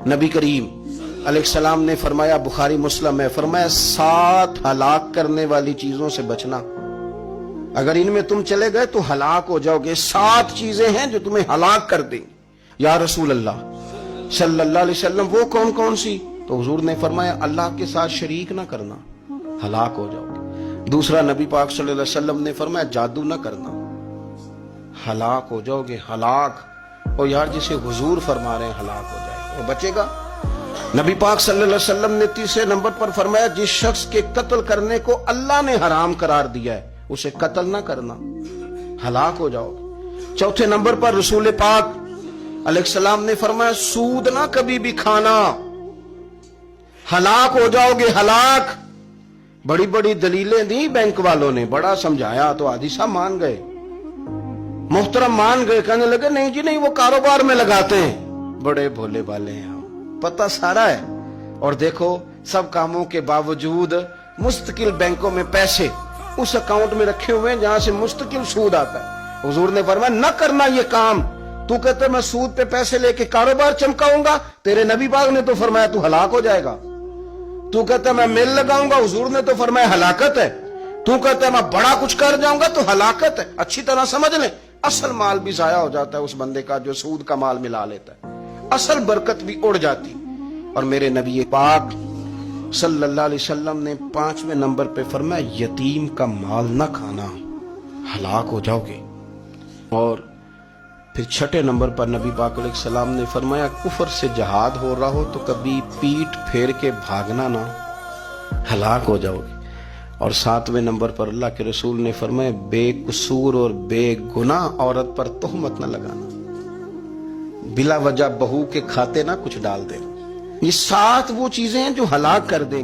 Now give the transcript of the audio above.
نبی کریم علیہ السلام نے فرمایا، بخاری مسلم ہے، فرمایا 7 ہلاک کرنے والی چیزوں سے بچنا، اگر ان میں تم چلے گئے تو ہلاک ہو جاؤ گے۔ 7 چیزیں ہیں جو تمہیں ہلاک کر دیں گی۔ یا رسول اللہ صلی اللہ علیہ وسلم وہ کون کون سی؟ تو حضور نے فرمایا اللہ کے ساتھ شریک نہ کرنا، ہلاک ہو جاؤ گے۔ دوسرا نبی پاک صلی اللہ علیہ وسلم نے فرمایا جادو نہ کرنا، ہلاک ہو جاؤ گے، ہلاک۔ اور یار جسے حضور فرما رہے ہیں ہلاک ہو جائے وہ بچے گا؟ نبی پاک صلی اللہ علیہ وسلم نے تیسرے نمبر پر فرمایا جس شخص کے قتل کرنے کو اللہ نے حرام قرار دیا ہے اسے قتل نہ کرنا، ہلاک ہو جاؤ گے۔ چوتھے نمبر پر رسول پاک علیہ السلام نے فرمایا سود نہ کبھی بھی کھانا، ہلاک ہو جاؤ گے، ہلاک۔ بڑی بڑی دلیلیں دی بینک والوں نے، بڑا سمجھایا تو حاجی صاحب مان گئے، محترم مان گئے، کہنے لگے نہیں جی نہیں وہ کاروبار میں لگاتے ہیں۔ بڑے بھولے والے ہیں ہم، پتہ سارا ہے۔ اور دیکھو سب کاموں کے باوجود مستقل بینکوں میں پیسے اس اکاؤنٹ میں رکھے ہوئے ہیں جہاں سے مستقل سود آتا ہے۔ حضور نے فرمایا نہ کرنا یہ کام۔ تو کہتے میں سود پہ پیسے لے کے کاروبار چمکاؤں گا، تیرے نبی پاک نے تو فرمایا تو ہلاک ہو جائے گا۔ تو کہتا میں میل لگاؤں گا، حضور نے تو فرمایا ہلاکت ہے۔ تو کہتا میں بڑا کچھ کر جاؤں گا تو ہلاکت ہے۔ اچھی طرح سمجھ لیں، اصل مال بھی ضائع ہو جاتا ہے اس بندے کا جو سود کا مال ملا لیتا ہے، اصل برکت بھی اڑ جاتی۔ اور میرے نبی پاک صلی اللہ علیہ وسلم نے 5ویں نمبر پہ فرمایا یتیم کا مال نہ کھانا، ہلاک ہو جاؤ گے۔ اور پھر 6 نمبر پر نبی پاک علیہ السلام نے فرمایا کفر سے جہاد ہو رہا ہو تو کبھی پیٹ پھیر کے بھاگنا نہ، ہلاک ہو جاؤ گے۔ اور 7ویں نمبر پر اللہ کے رسول نے فرمایا بے قصور اور بے گناہ عورت پر تہمت نہ لگانا، بلا وجہ بہو کے کھاتے نہ کچھ ڈال دے۔ یہ 7 وہ چیزیں ہیں جو ہلاک کر دیں۔